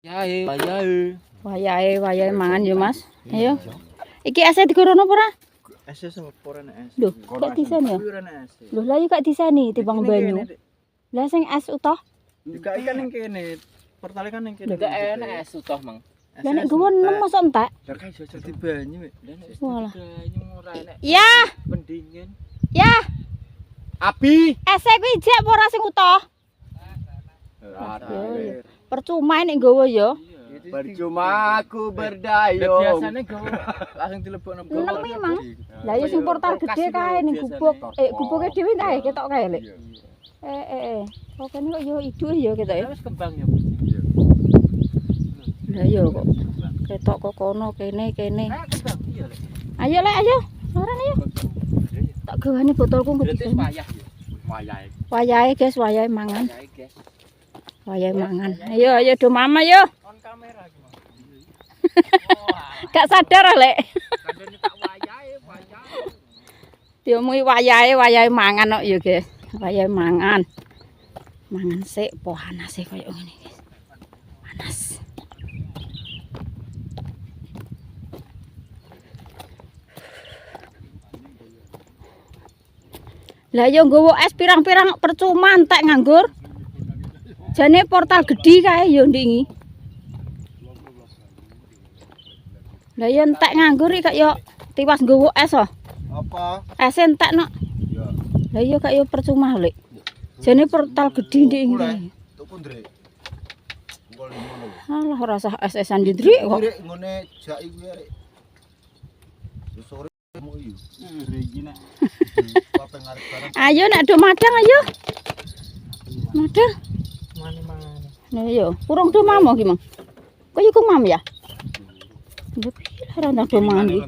Wayahe mangan yo, Mas. Ayo. Iki ase digorono apa ora? Ase ora nek es. Lho, kok disan ya? Lho, lah yo kok disani timbang banyu. Lah sing es utoh? Juga ikan ning kene. Portale kan ning kene. Juga enak es utoh, Mang. Lah nek gowo 6 mosok entek. Lah kan iso dadi banyu, Mek. Walah. Banyu ora enak. Ya, Pendingin. ya. Abi. Ese kuwi ijek apa ora sing utoh? Percuma nek gowo yo. Percuma aku berdayung. Biasane gowo langsung dilebokno gowo. Enem memang. Lah ya sing portal gede kae ning gubuk. Gubuke dhewe kae ketok kae lek. Oh kan kok yo idu yo ketok ya. Wis kembang ya. Lah yo kok ketok kok kono kene. Kembang iya lek. Ayo lek ayo. Ora ayo. Tak gawane botolku kok Berarti bisa. wayah ya. Wayahe. Wayahe guys, wayahe mangan. Wayahe, guys. Wayahe mangan. Ayo do mama yo. On kamera iki, Mang. Gak sadar lek. Kandene tak wayahe. Diomongi wayahe mangan kok yo guys. Wayahe mangan. Mangan sik panase koyo ngene guys. Panas. Lah yo nggowo es pirang-pirang percuma entek nganggur. Jane portal gedhi kae yo ndingi. Lah yo entek nganggur iki kok yo tiwas nggowo es oh. Apa? Es entek nok. Ya. Lah yo kok yo percuma lek. Jane portal gedhi ndingi. Tuku ndrek. Engko ngono. Alah ora usah es-esan ndrik kok. Ndrek ngene jaki kuwi arek. Sore mau iyo. Iki nek. Apa ngarep barang. Ayo nek do madang ayo. Madang. Mane-mane. Nah yo, kurang do mamo ki, Mang. Kok yo mam ya? Lho piye ora do mangan iki.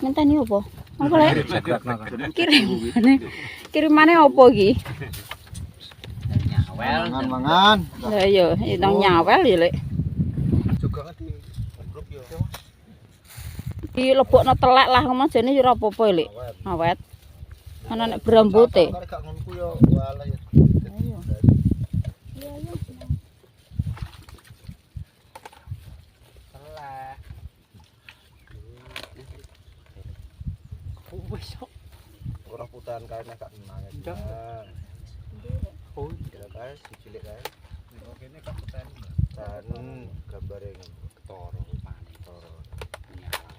Ngenteni opo? Apa lek? Kirimane opo iki? Nyawel. Mangan. Lah yo, nang nyawel ya lek. Juga di grup yo. Dilebokno telek lah ngono jane yo ora apa-apa lek. Awet. Ana nek berambote. Gak ngono ku yo walah ya. Ayo. Iya yo. Telah. Wis kok. Ora putahan kae nek gak nangis. Oh, kira kae cilik kae. Kene gak putahan. Dan gambare ketara pane ketara. Nyala.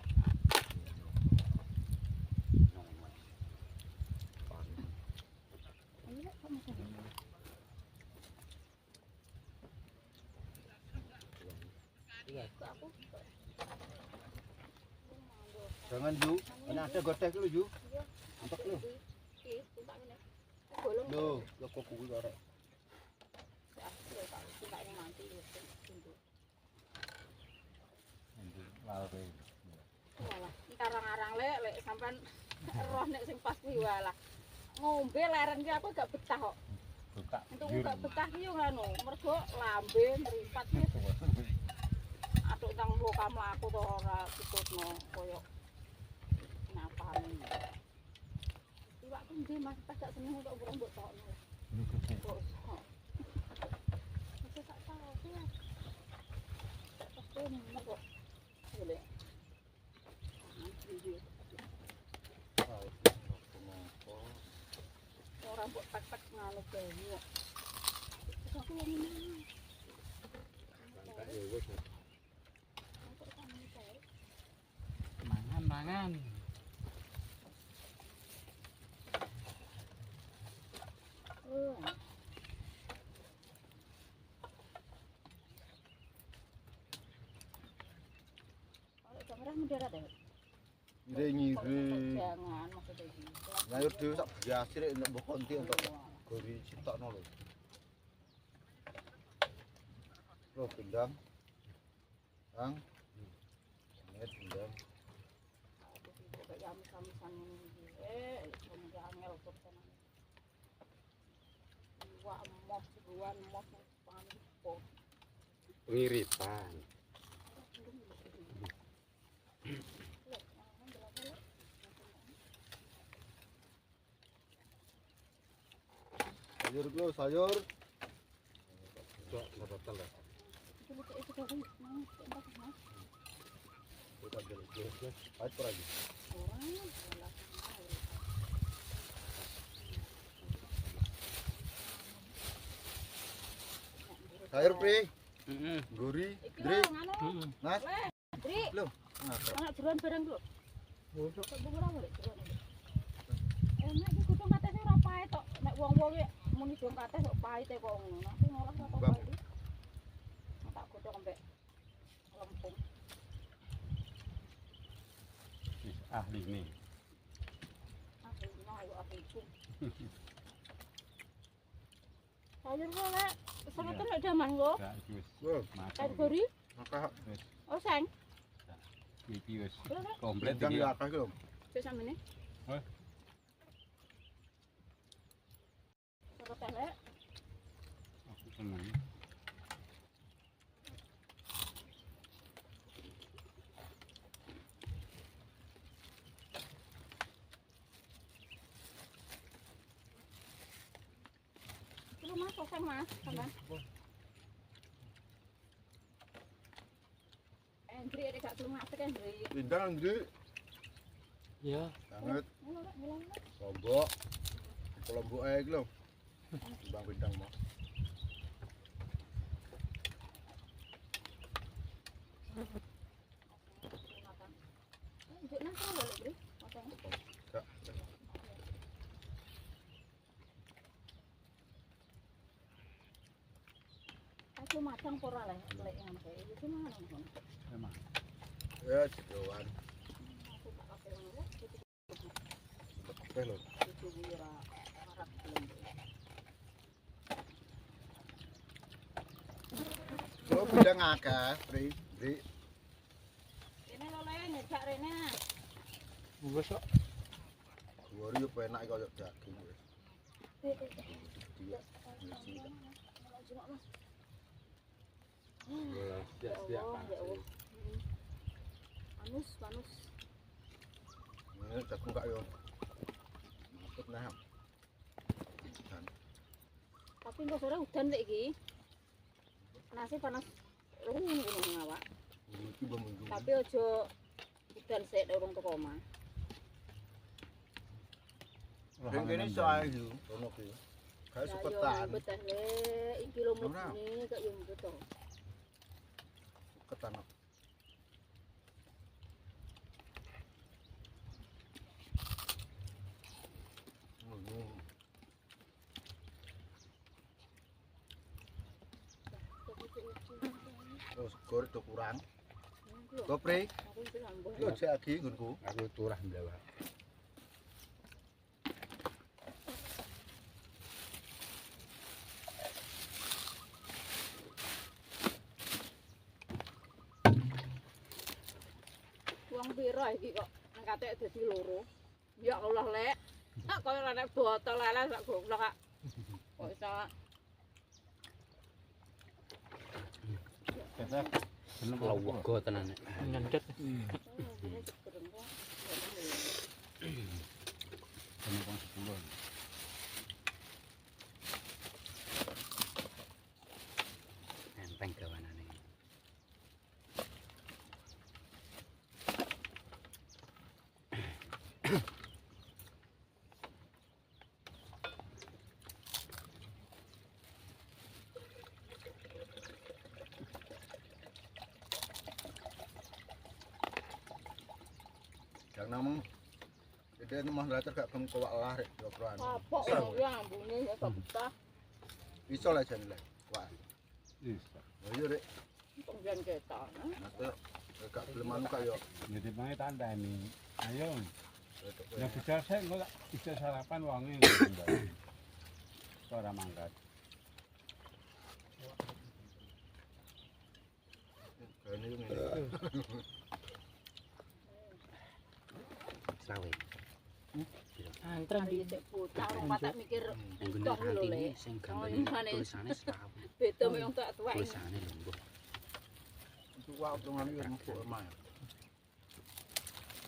Jangan Ju, ini ada gotek lu Ju. Antok lu. Loh, lo kok kuwi arek. Walah, karang-arang lek sampean roh nek sing pas kuwi walah. Ngombe leren ki aku gak betah kok. Untuk gak betah ki yo ngono, mergo lambe mripat ki. Atuk nang muka mlaku to ora ditutno koyo napane. Iwak ku ndi Mas, pas gak seneng kok urung mbok tokno. Kok. Wis tak tahu sih. Pasti nek kok. Boleh. Ora mbok tak-tak ngalo banyu. Aku yang ini. mangan. Ngire-ngire. Jangan maksudnya iki. Layur dhewe sak biasa rek nek mbok konti untuk gori citokno lho. Loh gendang. Bang. Net gendang. Kayak amis-amisan iki. Semoga angel kok tenan. Wah, emoh sebuan emoh panik. Ngiritan. Sayur bro, sayur. Cok, batal lah. itu dari mana? Tempat mana? Kita beli jelas. Ayo lagi. Orang. Sayur pri, Heeh. guri, Iki dri, lho nganu. mas. Dri, Lho, ngapa? anak jeroan bareng lho. Bosok. Kok bunga ora boleh jeroan. Nek iki kudu kate sing ora pae tok. Nek wong-wong iki muni dong kate kok pahite kok ngono. Aku ngolah ora tau Bang. pae. Tak godhog ambek lempung. Ahli nih. Aku mau aku itu. Sayur kok lek semeter nek jaman lho. Gak wis Wah, Sayur mateng. gori. maka Oh, sang. Iki wis Lho, lek komplit jam iki. ya akeh lho. sik samene. Hah? Terus lek Aku seneng. lu Mas, kok sang Mas, sampean. Endri nek gak belum masak Endri. Pindang dri, Iya. sangat Ngono lek ngilang. lombok. Lombok ae iki lho. Bang pindang mau. Njuk nang kono lho, Bri. Matang. Gak. Aku matang apa ora lek ngono kae. Iki mana ngono. Emang. Ya, sedoan. Aku tak kapel ngono. Kabeh lho. Itu ora harap belum. Lho pindang akeh, pri, dri. Ini lho le nyejak rene. Bosok. Gori yo penak kaya daging wis. Dia. Siap-siap. Manus. Ini jagung gak yo. Mantep nah. Dan Tapi kok sore udan lek iki. Nasi panas rungu ngono awak. iki bumbu. Tapi ojo udan sik nek urung teko omah. Sing kene iso ae yo, ono ki. Kae sepetan. Betah le iki lho mlebune kok yo mbet to. Ketan. Terus gor itu kurang. Kopri, Aku iki ambuh. yo jek lagi nggonku. Aku turah ndawa. Wong pira iki kok angkate dadi loro. Ya Allah lek. Tak koyo nek botol lele sak goblok kak. Kok iso Kita belum wego tenan. Ngendet. Penumpang 10. Enteng gawanane. Yang namung Dede ini mah latar gak keng kowak lah rek dokroan. Kapok ya ambune ya kok betah. Iso lah jan lek. Wah, Iso. oh iya rek. Penggen ketok. Nah, gak gelem anu kaya Jadi mange tandani. Ayo. ya. Ya bisa saya enggak bisa sarapan wangi. Ora mangkat. Kene yo ngene. Slawe. Antrem di cek bocah orang patak mikir Yang tok lho le. sing gambare tulisane slawe. Beda mek tak tuwek. Tulisane lho. Itu wae tungan yo mesti emah.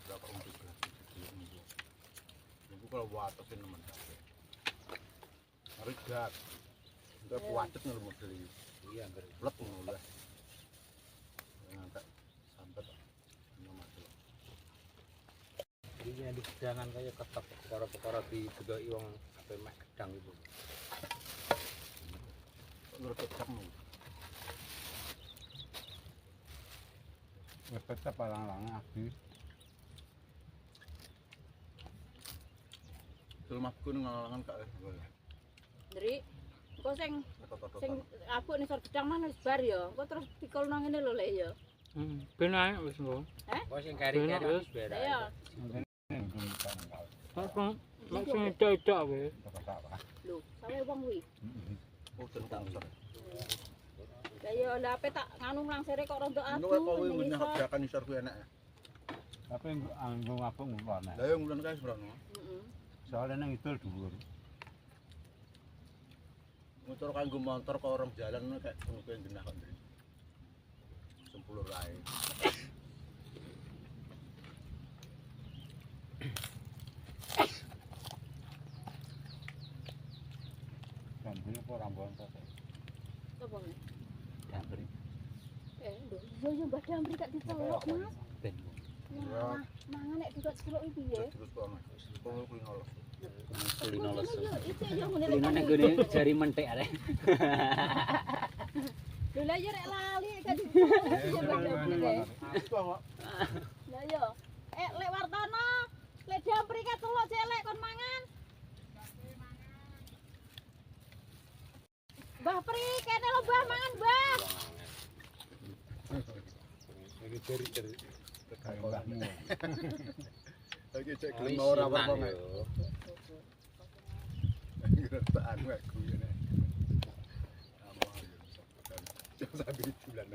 Gak komplit. Ibu kalau watuk ini teman. Rigat. Enggak puacet nang model iki. Iya, berlet ngono lah. nek di gedangan kaya ketep perkara-perkara dideloki wong ape mek gedang itu. Menurut ketemu. Wis tetep lang-lang abi. Rumahku ning ngalangan kak. Ndri, engko sing abuk ning sor gedang mana wis bar ya. Engko terus dikol nang ngene lho lek ya. Ben ae wis engko. Oh sing kari-kari wis bar. Ya. Apa? Mak sing edak-edak wae. Lho, sawe wong kuwi. Oh tentang sor. Lah ya lha ape tak nganu langsere kok rontok adu. Anu kok kuwi nyahabrakan isor kuwi enak. Tapi anggo ngapung ngono. Lah yo ngulon kae serono. Heeh. Soalnya nang idul dhuwur. Motor kanggo motor kok orang jalan kayak ngono kuwi genah kok ndri. Sempulur ae. Kan dene kok rambon kok. Sopo nek? Dambri. Yo Mbah Damri gak dicelok, Mas. Ben. Wah, mangan nek juga celok iki piye? Terus kono. Kono kuwi ngono. Kulino iki yo ngene Kulino nek gone jari mentek arek. Lho lah yo rek lali gak dicelok. Lah yo. Lek Wartono, lek Damri ka celok celek kon mangan. Mbah Pri, kene lho Mbah mangan, Mbah. Iki ceri-ceri. Mbahmu. Lagi cek gelem ora apa-apa mek. Gertaan aku ngene. Jam sampai bulan.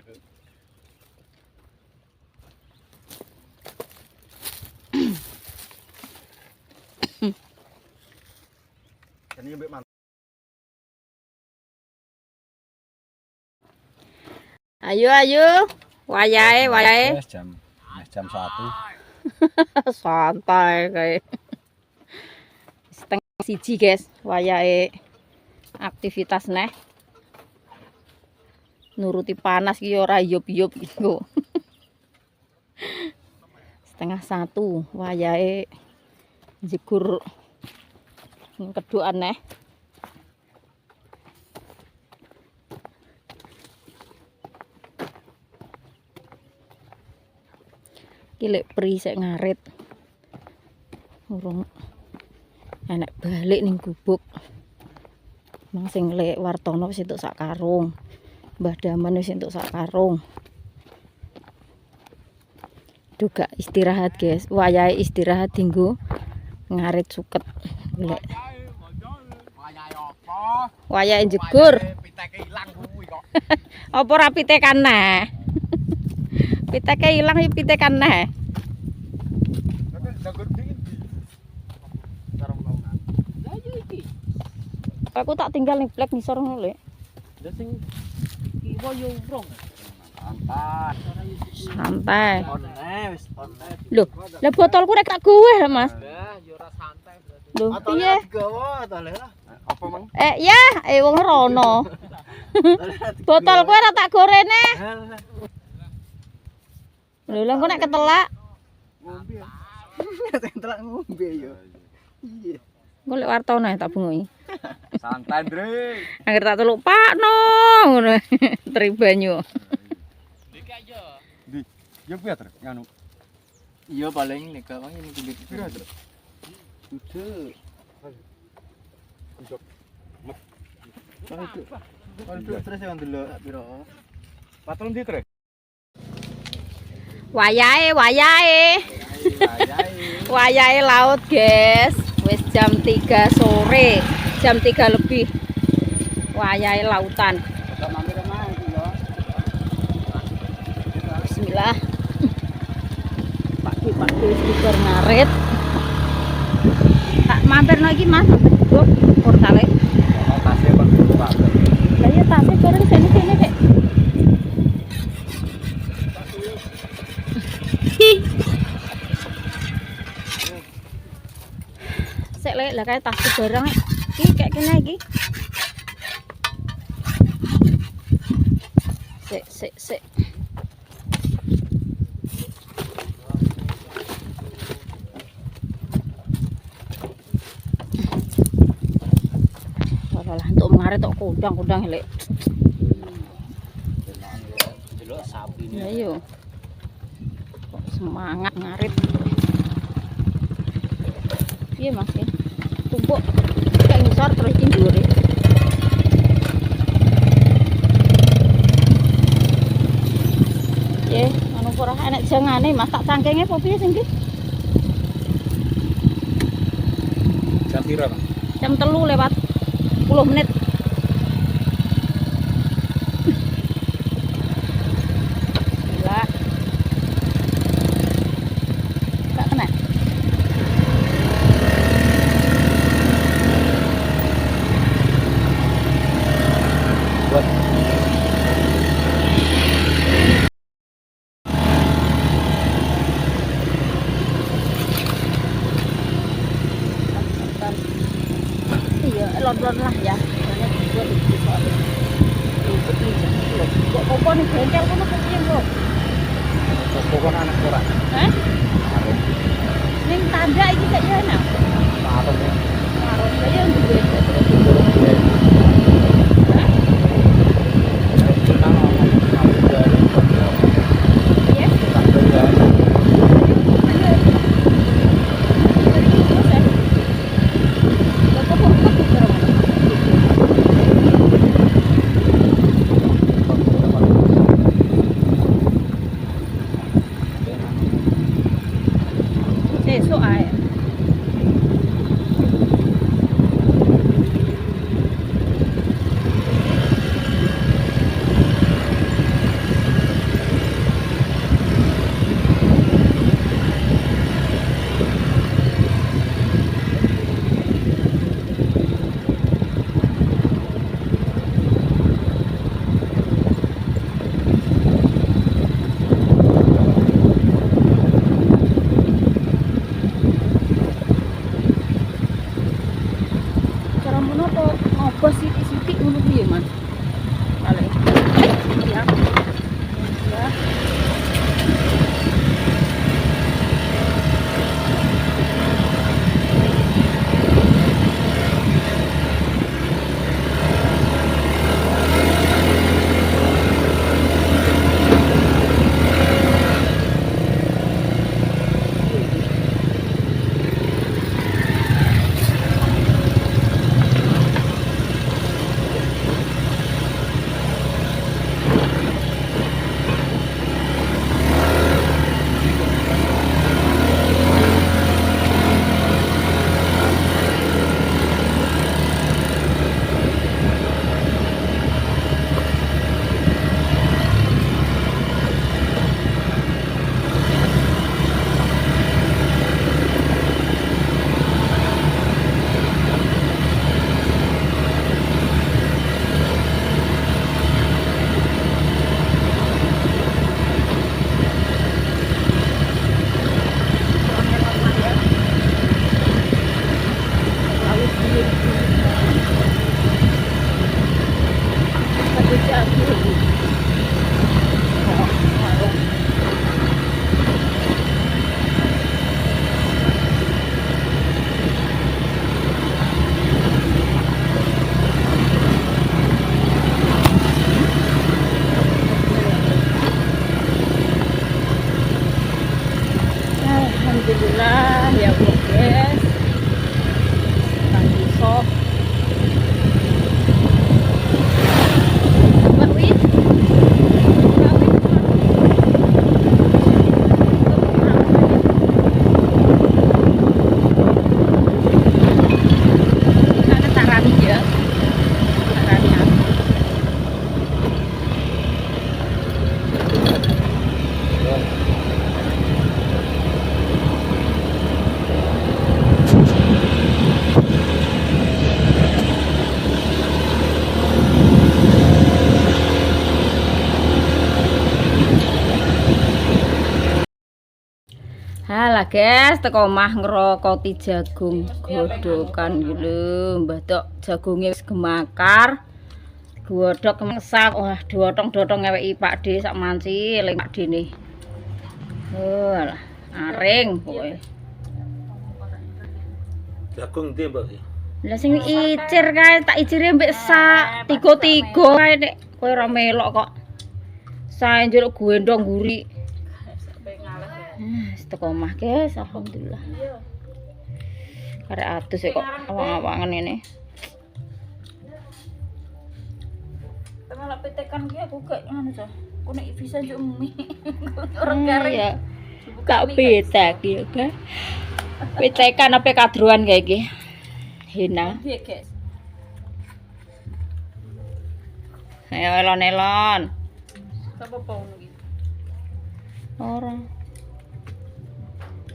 Ini mbek Ayo wayahe Jam 1. santai kayak setengah siji guys wayahe aktivitas neh nuruti panas ki ora yop-yop iku setengah 1 wayahe jegur keduan neh Kilek Pri sek ngarit. Urung enek balik ning gubuk. Mang sing lek Wartono wis entuk sak karung. Mbah Daman wis entuk sak karung. Juga istirahat, guys. Wayahe istirahat dinggo ngarit suket. Golek. wayahe apa? Wayahe jegur. Piteke ilang kuwi kok. Apa ora pitekan neh? Piteke ilang iki pitekan neh. Jagur dingin di. Sarung bangunan. Lah yo iki. Aku tak tinggal ning plek ngisor ngono lho. Lah sing kiwa yo urung. Santai. Wis onne. Lho, lah botolku rek tak gowe lho, Mas. Lah yo ora santai berarti. Lho, piye? Gawa tole lah. Apa mang? Ya, wong rono. Botolku ora tak gorene. Lho, lah engko nek ketelak. Ngombe. Telak ngombe yo. Iya. Golek Wartono tak bungoki. Santai, Ndre. Angger tak teluk Pakno ngono. Tri banyu. Iki aja. Yo piye, Ndre? Nganu. Iya paling nek kawang ini kulit. Pira, Ndre? Dude. Untuk terus yang dulu biro. Patron ndi, Ndre? Wayahe laut, guys. Wis jam 3 sore, jam 3 lebih. Wayahe lautan. Bismillah. Pagi-pagi wis dikur ngarit. Tak mampir lagi, Mas. Buk, portale. Tasnya Pak. Lah ya tasnya bareng sini-sini, Dek. Sik lek lah kae tas barang iki kayak kene iki. Sik. ngarit tok kondang-kondang lek. Delok sapi ini. Ya yo. Kok semangat ngarit. Iya Mas ya. Tumpuk kayak ngisor terus indure. Ya, anu ora enek jangane Mas tak cangkenge apa piye sing iki? Jam pira, Bang? Jam 3 lewat 10 menit. Gila. Tak kena. Buat Iya, lon-lon lah ya. Soalnya buat di soalnya. Kok popo nih bengkel kono kepiye, Bro? pokoknya anak ora. Hah? Ning tanda iki gak ya enak. Sarung ya. Karo saya yang duwe. Hah? Iya. Sesuk ae. Cara menapa ngopo sithik-sithik ngono piye, Mas? Paling. Ya. Ya. Alhamdulillah ya Bu guys. Kang iso. Mbak Win. Mbak Win. Ada tarani ya. Tarani apa? Halah guys, teko omah ngrokoti jagung godhokan iki lho, Mbah Tok jagunge wis gemakar. Godhog mesak, wah dotong-dotong ngeweki Pak D sak manci eling Pak Dene. Alah, aring pokoke. Jagung ndi, Mbak? Lah sing icir kae tak icire mbek sak tiga-tiga kae nek kowe ora melok kok. Sae njaluk gendong guri. Wis teko omah, guys, alhamdulillah. Karek atus kok awang-awangan ini. Malah petekan ki aku gak ngono to. Aku nek bisa njuk mie. Orang kare ya. Gak petek ya, Kak. Petekan apa kadruan kayak iki. Hina. Piye, guys? Ayo elon-elon. Apa ngono iki? Ora.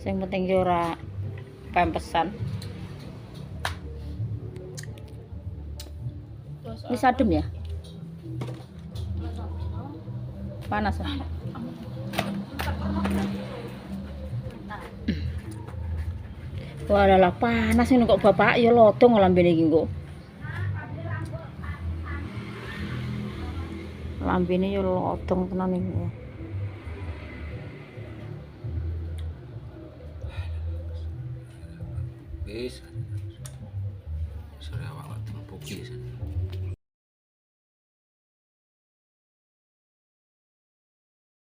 Sing penting ki ora pempesan. Wis adem ya? Panas ya? Wah lah panas ini kok bapak ya lotong lambene iki kok. Lambene ya lotong tenan iki. Wis. Sore awak tempuki.